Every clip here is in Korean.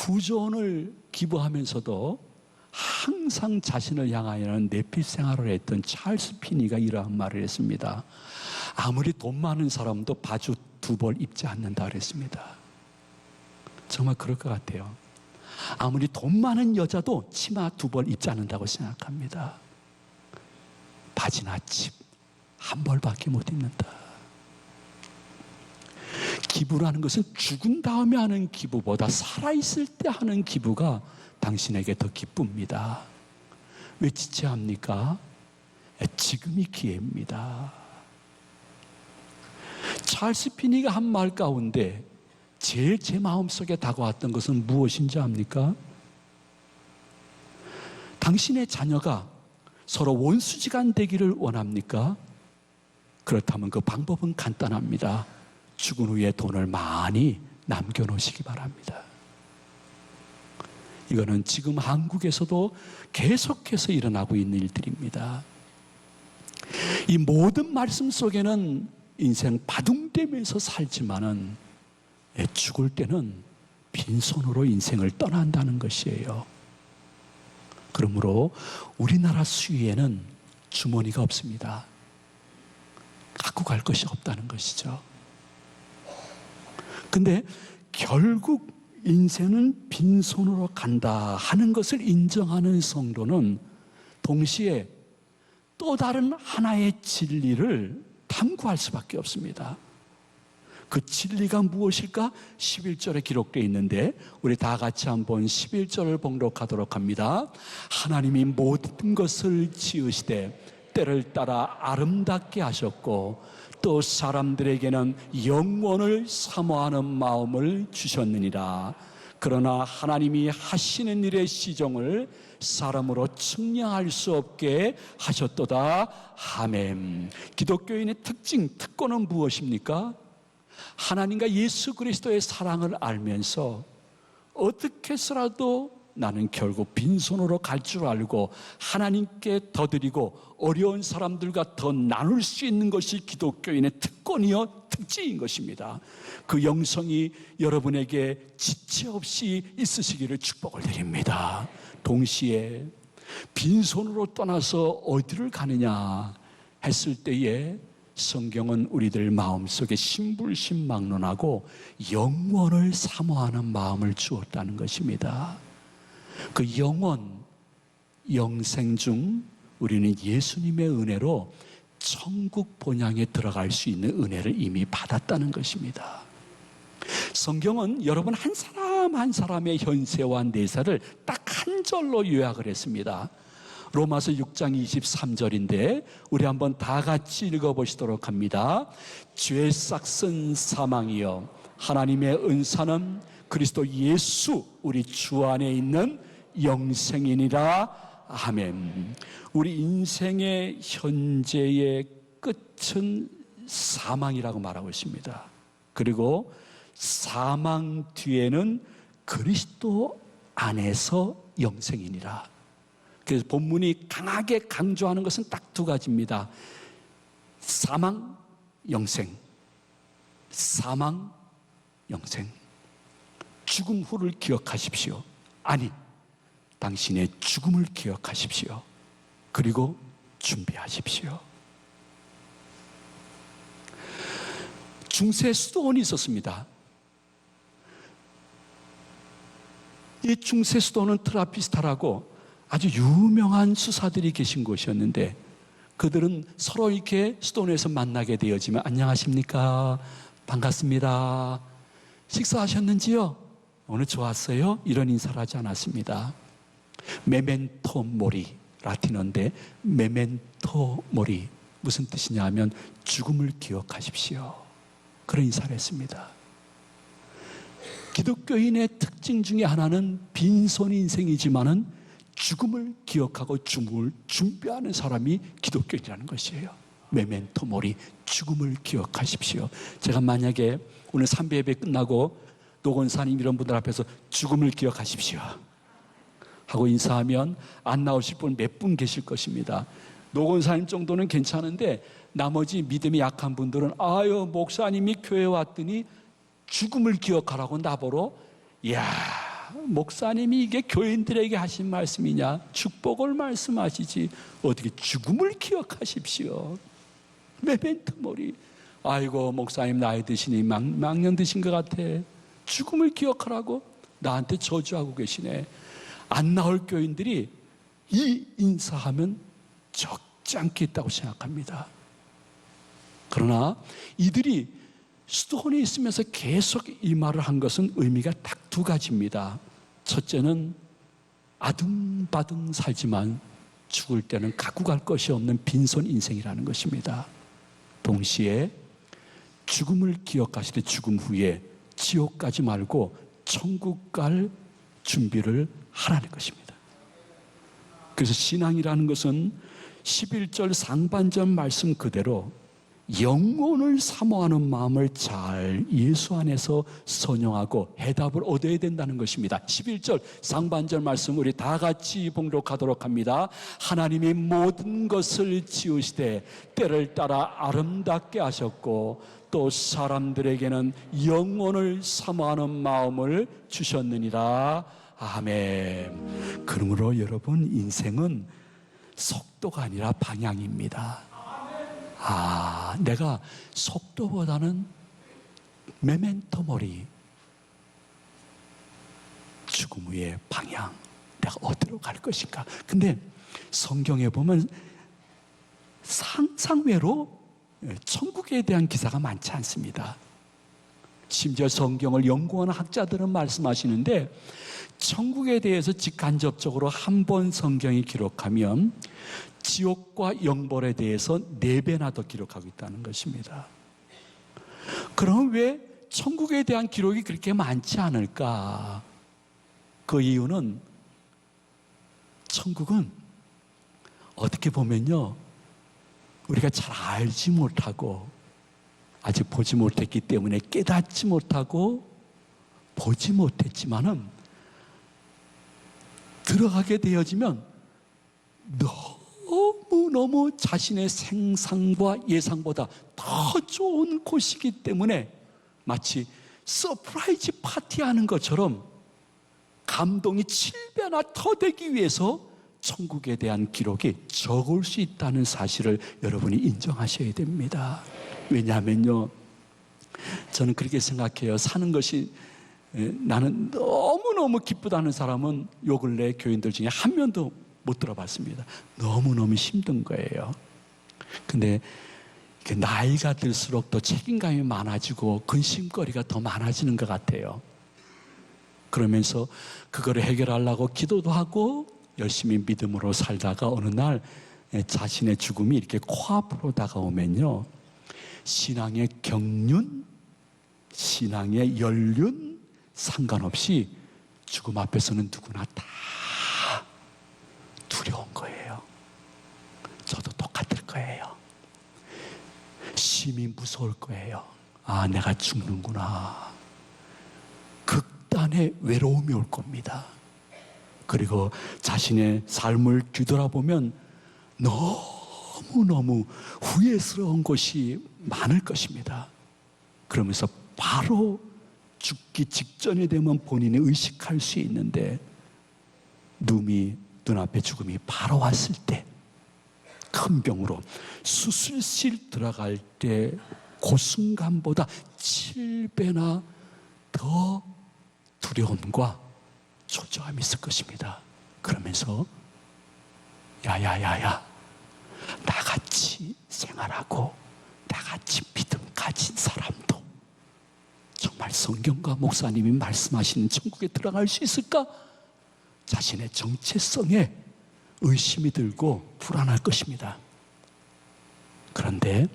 구조원을 기부하면서도 항상 자신을 향하여는 내피 생활을 했던 찰스 피니가 이러한 말을 했습니다. 아무리 돈 많은 사람도 바지 2벌 입지 않는다 그랬습니다. 정말 그럴 것 같아요. 아무리 돈 많은 여자도 치마 2벌 입지 않는다고 생각합니다. 바지나 집 1벌밖에 못 입는다. 기부라는 것은 죽은 다음에 하는 기부보다 살아있을 때 하는 기부가 당신에게 더 기쁩니다. 왜 지체합니까? 지금이 기회입니다. 찰스 피니가 한 말 가운데 제일 제 마음속에 다가왔던 것은 무엇인지 압니까? 당신의 자녀가 서로 원수지간 되기를 원합니까? 그렇다면 그 방법은 간단합니다. 죽은 후에 돈을 많이 남겨놓으시기 바랍니다. 이거는 지금 한국에서도 계속해서 일어나고 있는 일들입니다. 이 모든 말씀 속에는 인생 바둥대면서 살지만은 죽을 때는 빈손으로 인생을 떠난다는 것이에요. 그러므로 우리나라 수위에는 주머니가 없습니다. 갖고 갈 것이 없다는 것이죠. 근데 결국 인생은 빈손으로 간다 하는 것을 인정하는 성도는 동시에 또 다른 하나의 진리를 탐구할 수밖에 없습니다. 그 진리가 무엇일까? 11절에 기록되어 있는데 우리 다 같이 한번 11절을 봉독하도록 합니다. 하나님이 모든 것을 지으시되 때를 따라 아름답게 하셨고 또 사람들에게는 영원을 사모하는 마음을 주셨느니라. 그러나 하나님이 하시는 일의 시종을 사람으로 측량할 수 없게 하셨도다. 아멘. 기독교인의 특권은 무엇입니까? 하나님과 예수 그리스도의 사랑을 알면서 어떻게 해서라도 나는 결국 빈손으로 갈 줄 알고 하나님께 더 드리고 어려운 사람들과 더 나눌 수 있는 것이 기독교인의 특권이요 특징인 것입니다. 그 영성이 여러분에게 지체 없이 있으시기를 축복을 드립니다. 동시에 빈손으로 떠나서 어디를 가느냐 했을 때에 성경은 우리들 마음속에 신불신망론하고 영원을 사모하는 마음을 주었다는 것입니다. 그 영원, 영생 중 우리는 예수님의 은혜로 천국 본향에 들어갈 수 있는 은혜를 이미 받았다는 것입니다. 성경은 여러분 한 사람 한 사람의 현세와 내사를 딱 한 절로 요약을 했습니다. 로마서 6장 23절인데 우리 한번 다 같이 읽어보시도록 합니다. 죄 싹슨 사망이여 하나님의 은사는 그리스도 예수 우리 주 안에 있는 영생이니라. 아멘. 우리 인생의 현재의 끝은 사망이라고 말하고 있습니다. 그리고 사망 뒤에는 그리스도 안에서 영생이니라. 그래서 본문이 강하게 강조하는 것은 딱 2가지입니다. 사망, 영생. 사망, 영생. 죽음 후를 기억하십시오. 아니, 당신의 죽음을 기억하십시오. 그리고 준비하십시오. 중세 수도원이 있었습니다. 이 중세 수도원은 트라피스타라고 아주 유명한 수사들이 계신 곳이었는데 그들은 서로 이렇게 수도원에서 만나게 되어지면 안녕하십니까? 반갑습니다. 식사하셨는지요? 오늘 좋았어요? 이런 인사를 하지 않았습니다. 메멘토 모리, 라틴어인데 메멘토 모리 무슨 뜻이냐 하면 죽음을 기억하십시오. 그런 인사를 했습니다. 기독교인의 특징 중에 하나는 빈손 인생이지만은 죽음을 기억하고 죽음을 준비하는 사람이 기독교인이라는 것이에요. 메멘토 모리, 죽음을 기억하십시오. 제가 만약에 오늘 삼배 예배 끝나고 노건사님 이런 분들 앞에서 죽음을 기억하십시오 하고 인사하면 안 나오실 분 몇 분 계실 것입니다. 노건사님 정도는 괜찮은데 나머지 믿음이 약한 분들은 아유 목사님이 교회 왔더니 죽음을 기억하라고 나보러 이야 목사님이 이게 교인들에게 하신 말씀이냐? 축복을 말씀하시지 어떻게 죽음을 기억하십시오. 메멘토 모리. 아이고 목사님 나이 드시니 망령 드신 것 같아. 죽음을 기억하라고 나한테 저주하고 계시네. 안 나올 교인들이 이 인사하면 적지 않게 있다고 생각합니다. 그러나 이들이 수도원에 있으면서 계속 이 말을 한 것은 의미가 딱 두 가지입니다. 첫째는 아등바등 살지만 죽을 때는 갖고 갈 것이 없는 빈손 인생이라는 것입니다. 동시에 죽음을 기억하시되 죽음 후에 지옥 가지 말고 천국 갈 준비를 하라는 것입니다. 그래서 신앙이라는 것은 11절 상반절 말씀 그대로 영혼을 사모하는 마음을 잘 예수 안에서 선용하고 해답을 얻어야 된다는 것입니다. 11절 상반절 말씀 우리 다 같이 봉독하도록 합니다. 하나님이 모든 것을 지으시되 때를 따라 아름답게 하셨고 또 사람들에게는 영혼을 사모하는 마음을 주셨느니라. 아멘. 그러므로 여러분 인생은 속도가 아니라 방향입니다. 내가 속도보다는 메멘토 모리, 죽음 후의 방향, 내가 어디로 갈 것인가. 근데 성경에 보면 상상외로 천국에 대한 기사가 많지 않습니다. 심지어 성경을 연구하는 학자들은 말씀하시는데 천국에 대해서 직간접적으로 한 번 성경이 기록하면 지옥과 영벌에 대해서 4배나 더 기록하고 있다는 것입니다. 그럼 왜 천국에 대한 기록이 그렇게 많지 않을까? 그 이유는 천국은 어떻게 보면요, 우리가 잘 알지 못하고 아직 보지 못했기 때문에 깨닫지 못하고 보지 못했지만은 들어가게 되어지면 너무 자신의 생상과 예상보다 더 좋은 곳이기 때문에 마치 서프라이즈 파티하는 것처럼 감동이 7배나 더 되기 위해서 천국에 대한 기록이 적을 수 있다는 사실을 여러분이 인정하셔야 됩니다. 왜냐하면요, 저는 그렇게 생각해요. 사는 것이 나는 너무너무 기쁘다는 사람은 요 근래 교인들 중에 한 명도 못 들어봤습니다. 너무너무 힘든 거예요. 근데 나이가 들수록 더 책임감이 많아지고 근심거리가 더 많아지는 것 같아요. 그러면서 그거를 해결하려고 기도도 하고 열심히 믿음으로 살다가 어느 날 자신의 죽음이 이렇게 코앞으로 다가오면요, 신앙의 경륜, 신앙의 연륜 상관없이 죽음 앞에서는 누구나 다 두려운 거예요. 저도 똑같을 거예요. 심히 무서울 거예요. 내가 죽는구나. 극단의 외로움이 올 겁니다. 그리고 자신의 삶을 뒤돌아보면 너무너무 후회스러운 것이 많을 것입니다. 그러면서 바로 죽기 직전에 되면 본인이 의식할 수 있는데 눈앞에 죽음이 바로 왔을 때, 큰 병으로 수술실 들어갈 때 그 순간보다 7배나 더 두려움과 초조함이 있을 것입니다. 그러면서 야야야야, 나같이 생활하고 나같이 믿음 가진 사람도 정말 성경과 목사님이 말씀하시는 천국에 들어갈 수 있을까? 자신의 정체성에 의심이 들고 불안할 것입니다. 그런데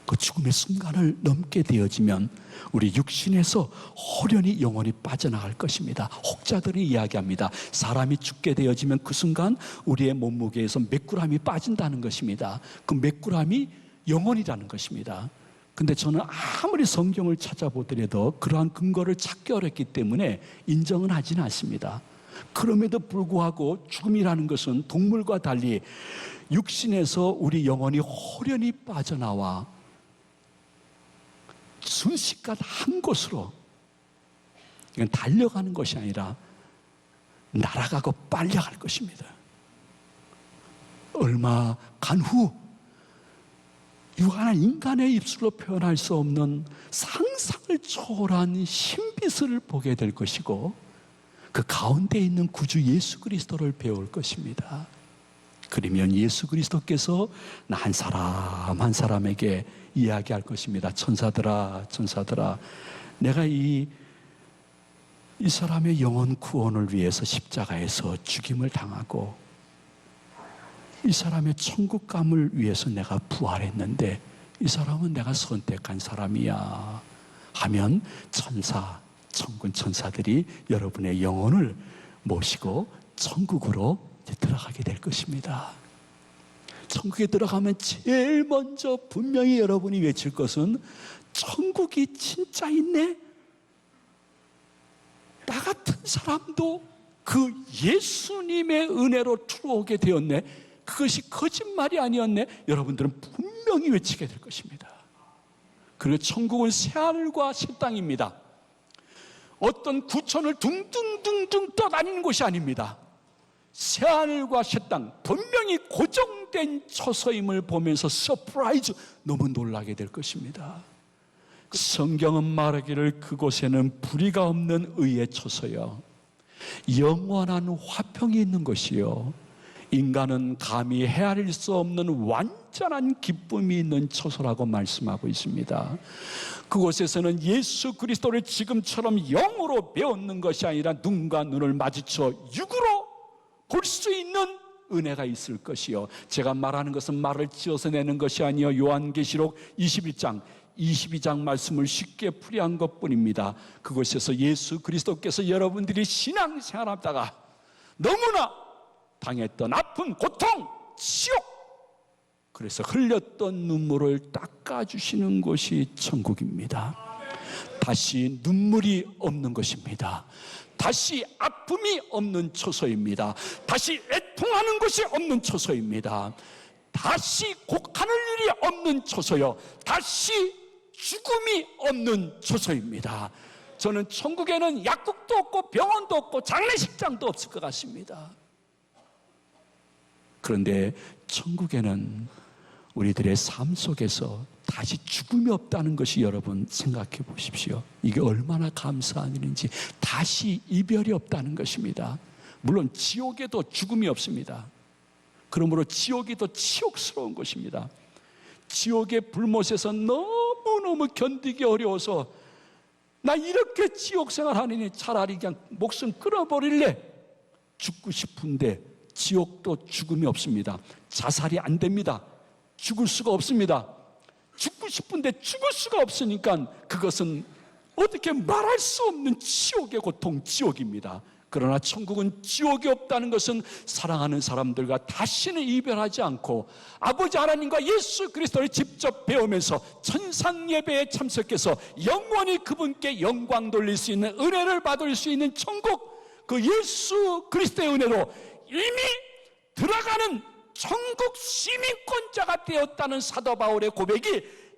그 죽음의 순간을 넘게 되어지면 우리 육신에서 호련히 영혼이 빠져나갈 것입니다. 혹자들이 이야기합니다. 사람이 죽게 되어지면 그 순간 우리의 몸무게에서 몇 g이 빠진다는 것입니다. 그 몇 g이 영혼이라는 것입니다. 근데 저는 아무리 성경을 찾아보더라도 그러한 근거를 찾기 어렵기 때문에 인정은 하지는 않습니다. 그럼에도 불구하고 죽음이라는 것은 동물과 달리 육신에서 우리 영혼이 호련히 빠져나와 순식간 한 곳으로 이건 달려가는 것이 아니라 날아가고 빨려갈 것입니다. 얼마 간 후 유한한 인간의 입술로 표현할 수 없는 상상을 초월한 신빛을 보게 될 것이고, 그 가운데 있는 구주 예수 그리스도를 배울 것입니다. 그러면 예수 그리스도께서 한 사람 한 사람에게 이야기할 것입니다. 천사들아, 천사들아, 내가 이 사람의 영혼 구원을 위해서 십자가에서 죽임을 당하고 이 사람의 천국감을 위해서 내가 부활했는데 이 사람은 내가 선택한 사람이야 하면 천군 천사들이 여러분의 영혼을 모시고 천국으로 들어가게 될 것입니다. 천국에 들어가면 제일 먼저 분명히 여러분이 외칠 것은 천국이 진짜 있네? 나 같은 사람도 그 예수님의 은혜로 들어오게 되었네? 그것이 거짓말이 아니었네? 여러분들은 분명히 외치게 될 것입니다. 그리고 천국은 새하늘과 새 땅입니다. 어떤 구천을 둥둥둥둥 떠다니는 곳이 아닙니다. 새하늘과 새 땅, 분명히 고정된 처소임을 보면서 서프라이즈, 너무 놀라게 될 것입니다. 성경은 말하기를 그곳에는 불의가 없는 의의 처소요, 영원한 화평이 있는 것이요, 인간은 감히 헤아릴 수 없는 완전한 기쁨이 있는 처소라고 말씀하고 있습니다. 그곳에서는 예수 그리스도를 지금처럼 영으로 배웠는 것이 아니라 눈과 눈을 마주쳐 육으로 볼 수 있는 은혜가 있을 것이요, 제가 말하는 것은 말을 지어서 내는 것이 아니요, 요한계시록 22장 말씀을 쉽게 풀이한 것뿐입니다. 그곳에서 예수 그리스도께서 여러분들이 신앙생활하다가 너무나 당했던 아픔, 고통, 지옥, 그래서 흘렸던 눈물을 닦아주시는 곳이 천국입니다. 다시 눈물이 없는 것입니다. 다시 아픔이 없는 처소입니다. 다시 애통하는 것이 없는 처소입니다. 다시 곡하는 일이 없는 처소요, 다시 죽음이 없는 처소입니다. 저는 천국에는 약국도 없고 병원도 없고 장례식장도 없을 것 같습니다. 그런데 천국에는 우리들의 삶 속에서 다시 죽음이 없다는 것이, 여러분 생각해 보십시오. 이게 얼마나 감사한 일인지. 다시 이별이 없다는 것입니다. 물론 지옥에도 죽음이 없습니다. 그러므로 지옥이 더 치욕스러운 것입니다. 지옥의 불못에서 너무너무 견디기 어려워서 나 이렇게 지옥 생활하느니 차라리 그냥 목숨 끊어버릴래, 죽고 싶은데 지옥도 죽음이 없습니다. 자살이 안 됩니다. 죽을 수가 없습니다. 죽고 싶은데 죽을 수가 없으니까 그것은 어떻게 말할 수 없는 지옥의 고통, 지옥입니다. 그러나 천국은 지옥이 없다는 것은 사랑하는 사람들과 다시는 이별하지 않고 아버지 하나님과 예수 그리스도를 직접 배우면서 천상 예배에 참석해서 영원히 그분께 영광 돌릴 수 있는 은혜를 받을 수 있는 천국, 그 예수 그리스도의 은혜로 이미 들어가는 천국 시민권자가 되었다는 사도 바울의 고백이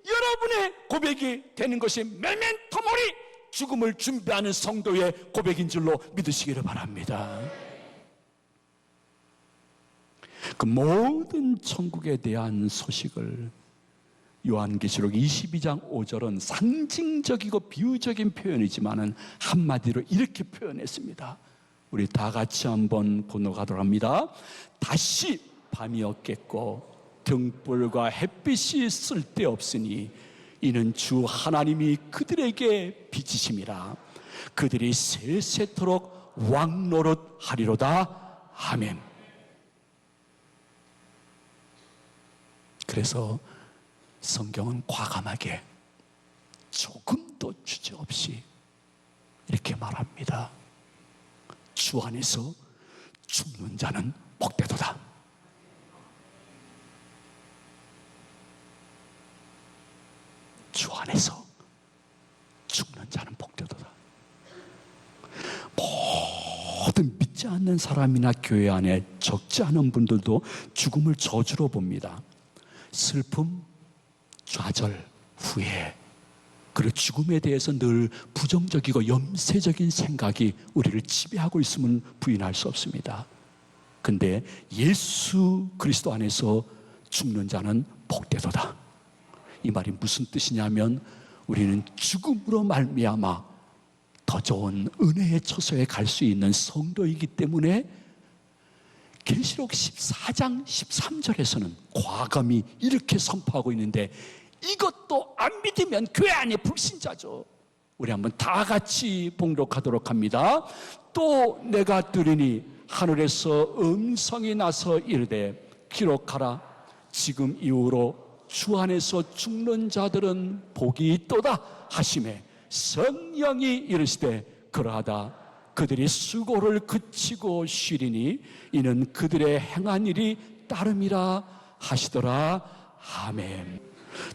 여러분의 고백이 되는 것이 메멘토 모리, 죽음을 준비하는 성도의 고백인 줄로 믿으시기를 바랍니다. 그 모든 천국에 대한 소식을 요한계시록 22장 5절은 상징적이고 비유적인 표현이지만 한마디로 이렇게 표현했습니다. 우리 다 같이 한번 번역하도록 합니다. 다시 밤이 없겠고 등불과 햇빛이 쓸데없으니 이는 주 하나님이 그들에게 비치심이라. 그들이 세세토록 왕노릇 하리로다. 아멘. 그래서 성경은 과감하게 조금도 주저없이 이렇게 말합니다. 주 안에서 죽는 자는 복되도다. 주 안에서 죽는 자는 복되도다. 모든 믿지 않는 사람이나 교회 안에 적지 않은 분들도 죽음을 저주로 봅니다. 슬픔, 좌절, 후회, 그리고 죽음에 대해서 늘 부정적이고 염세적인 생각이 우리를 지배하고 있음은 부인할 수 없습니다. 근데 예수 그리스도 안에서 죽는 자는 복되도다. 이 말이 무슨 뜻이냐면 우리는 죽음으로 말미암아 더 좋은 은혜의 처소에 갈 수 있는 성도이기 때문에 계시록 14장 13절에서는 과감히 이렇게 선포하고 있는데, 이것도 안 믿으면 교회 안에 불신자죠. 우리 한번 다 같이 봉독하도록 합니다. 또 내가 들으니 하늘에서 음성이 나서 이르되 기록하라. 지금 이후로 주 안에서 죽는 자들은 복이 있도다 하시매 성령이 이르시되 그러하다. 그들이 수고를 그치고 쉬리니 이는 그들의 행한 일이 따름이라 하시더라. 아멘.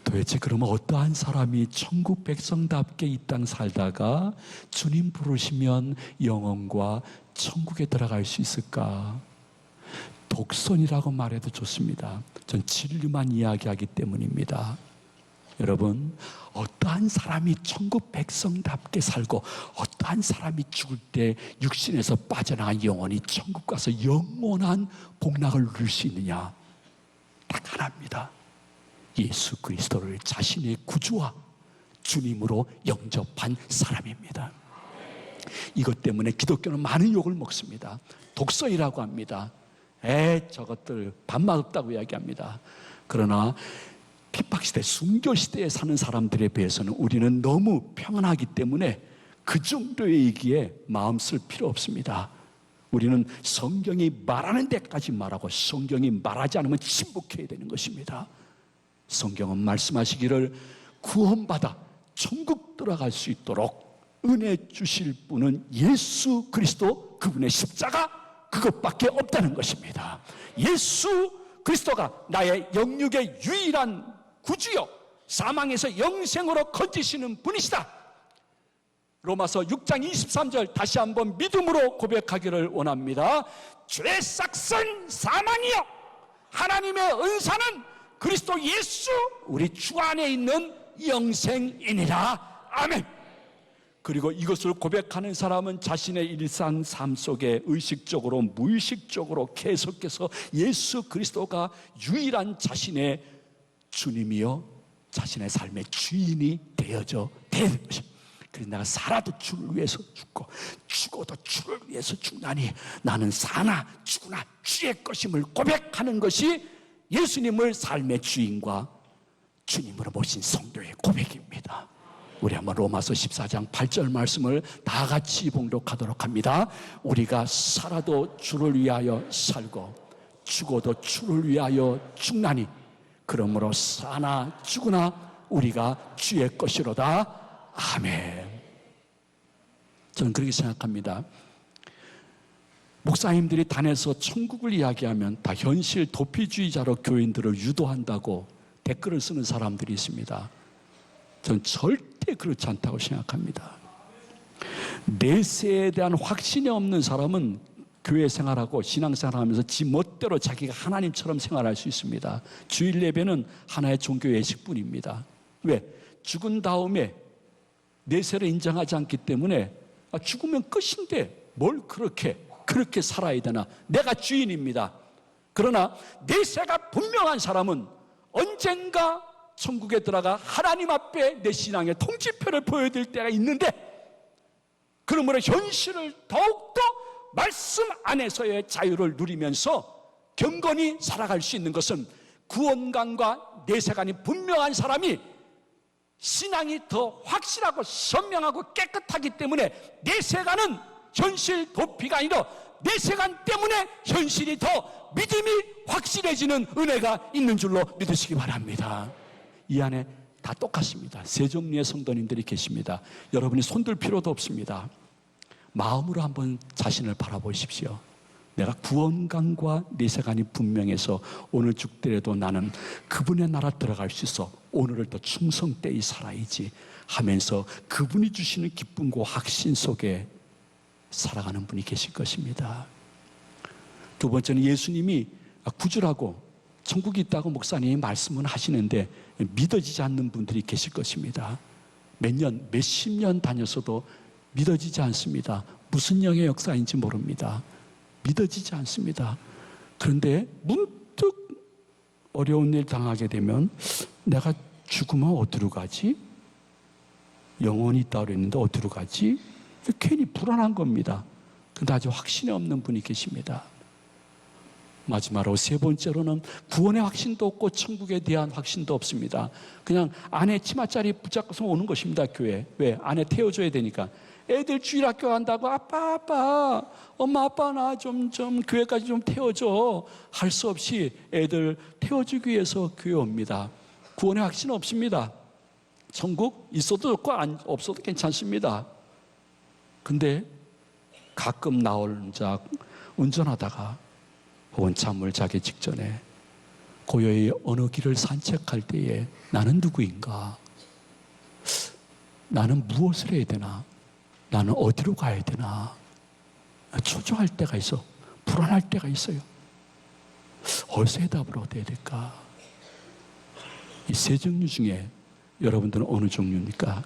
도대체 그러면 어떠한 사람이 천국 백성답게 이 땅 살다가 주님 부르시면 영혼과 천국에 들어갈 수 있을까? 독선이라고 말해도 좋습니다. 전 진리만 이야기하기 때문입니다. 여러분, 어떠한 사람이 천국 백성답게 살고 어떠한 사람이 죽을 때 육신에서 빠져나간 영혼이 천국 가서 영원한 복락을 누릴 수 있느냐? 딱 하나입니다. 예수 그리스도를 자신의 구주와 주님으로 영접한 사람입니다. 이것 때문에 기독교는 많은 욕을 먹습니다. 독서이라고 합니다. 저것들 밥맛 없다고 이야기합니다. 그러나 핍박시대, 순교시대에 사는 사람들에 비해서는 우리는 너무 평안하기 때문에 그 정도의 얘기에 마음 쓸 필요 없습니다. 우리는 성경이 말하는 데까지 말하고 성경이 말하지 않으면 침묵해야 되는 것입니다. 성경은 말씀하시기를 구원받아 천국 들어갈 수 있도록 은혜 주실 분은 예수 그리스도, 그분의 십자가, 그것밖에 없다는 것입니다. 예수 그리스도가 나의 영육의 유일한 구주요 사망에서 영생으로 건지시는 분이시다. 로마서 6장 23절 다시 한번 믿음으로 고백하기를 원합니다. 죄의 싹은 사망이요 하나님의 은사는 그리스도 예수 우리 주 안에 있는 영생이니라. 아멘. 그리고 이것을 고백하는 사람은 자신의 일상 삶 속에 의식적으로 무의식적으로 계속해서 예수 그리스도가 유일한 자신의 주님이요 자신의 삶의 주인이 되어져 되는 것입니다. 그래서 내가 살아도 주를 위해서 죽고 죽어도 주를 위해서 죽나니 나는 사나 죽으나 주의 것임을 고백하는 것이 예수님을 삶의 주인과 주님으로 모신 성도의 고백입니다. 우리 한번 로마서 14장 8절 말씀을 다 같이 봉독하도록 합니다. 우리가 살아도 주를 위하여 살고 죽어도 주를 위하여 죽나니 그러므로 사나 죽으나 우리가 주의 것이로다. 아멘. 저는 그렇게 생각합니다. 목사님들이 단에서 천국을 이야기하면 다 현실 도피주의자로 교인들을 유도한다고 댓글을 쓰는 사람들이 있습니다. 저는 절대 그렇지 않다고 생각합니다. 내세에 대한 확신이 없는 사람은 교회 생활하고 신앙생활하면서 지 멋대로 자기가 하나님처럼 생활할 수 있습니다. 주일 예배는 하나의 종교 예식뿐입니다. 왜? 죽은 다음에 내세를 인정하지 않기 때문에 죽으면 끝인데 뭘 그렇게 살아야 되나? 내가 주인입니다. 그러나 내세가 분명한 사람은 언젠가 천국에 들어가 하나님 앞에 내 신앙의 통지표를 보여드릴 때가 있는데, 그러므로 현실을 더욱더 말씀 안에서의 자유를 누리면서 경건히 살아갈 수 있는 것은 구원관과 내세관이 분명한 사람이 신앙이 더 확실하고 선명하고 깨끗하기 때문에 내세관은 현실 도피가 아니라 내세관 때문에 현실이 더 믿음이 확실해지는 은혜가 있는 줄로 믿으시기 바랍니다. 이 안에 다 똑같습니다. 세 종류의 성도님들이 계십니다. 여러분이 손들 필요도 없습니다. 마음으로 한번 자신을 바라보십시오. 내가 구원관과 내세관이 분명해서 오늘 죽더라도 나는 그분의 나라 들어갈 수 있어 오늘을 더 충성되이 살아야지 하면서 그분이 주시는 기쁨과 확신 속에 살아가는 분이 계실 것입니다. 두 번째는 예수님이 구주라고 천국이 있다고 목사님이 말씀은 하시는데 믿어지지 않는 분들이 계실 것입니다. 몇 년, 몇십 년 다녔어도 믿어지지 않습니다. 무슨 영의 역사인지 모릅니다. 믿어지지 않습니다. 그런데 문득 어려운 일 당하게 되면 내가 죽으면 어디로 가지? 영혼이 있다고 그랬는데 어디로 가지? 괜히 불안한 겁니다. 근데 아주 확신이 없는 분이 계십니다. 마지막으로 세 번째로는 구원의 확신도 없고 천국에 대한 확신도 없습니다. 그냥 아내 치마자리 붙잡고서 오는 것입니다. 교회. 왜? 아내 태워줘야 되니까. 애들 주일학교 간다고 아빠 엄마 아빠 나 좀 교회까지 좀 태워줘. 할 수 없이 애들 태워주기 위해서 교회 옵니다. 구원의 확신은 없습니다. 천국 있어도 좋고 없어도 괜찮습니다. 근데 가끔 나 혼자 운전하다가 혹은 잠을 자기 직전에 고요히 어느 길을 산책할 때에 나는 누구인가? 나는 무엇을 해야 되나? 나는 어디로 가야 되나? 초조할 때가 있어. 불안할 때가 있어요. 어디서 해답을 얻어야 될까? 이 세 종류 중에 여러분들은 어느 종류입니까?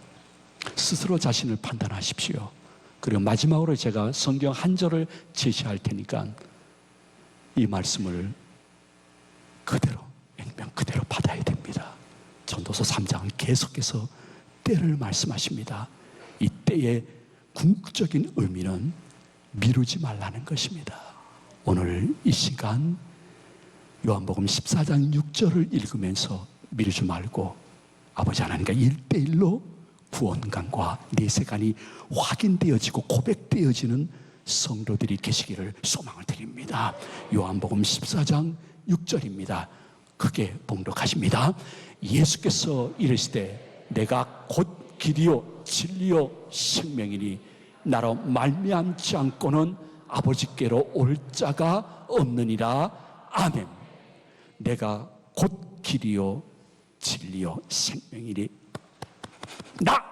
스스로 자신을 판단하십시오. 그리고 마지막으로 제가 성경 한 절을 제시할 테니까 이 말씀을 그대로 액면 그대로 받아야 됩니다. 전도서 3장은 계속해서 때를 말씀하십니다. 이 때의 궁극적인 의미는 미루지 말라는 것입니다. 오늘 이 시간 요한복음 14장 6절을 읽으면서 미루지 말고 아버지 하나님과 1대1로 구원관과 내세관이 확인되어지고 고백되어지는 성도들이 계시기를 소망을 드립니다. 요한복음 14장 6절입니다. 크게 봉독하십니다. 예수께서 이르시되 내가 곧 길이요 진리요 생명이니 나로 말미암지 않고는 아버지께로 올 자가 없느니라. 아멘. 내가 곧 길이요 진리요 생명이니 나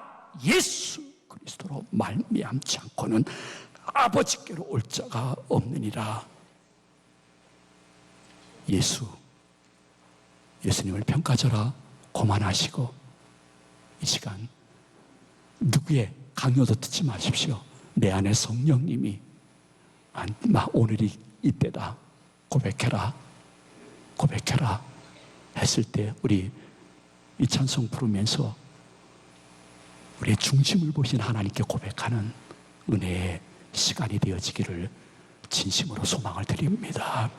예수 그리스도로 말미암지 않고는 아버지께로 올 자가 없느니라. 예수님을 평가절하 고만하시고 이 시간 누구의 강요도 듣지 마십시오. 내 안에 성령님이 오늘이 이때다 고백해라 했을 때 우리 이 찬송 부르면서 우리의 중심을 보신 하나님께 고백하는 은혜의 시간이 되어지기를 진심으로 소망을 드립니다.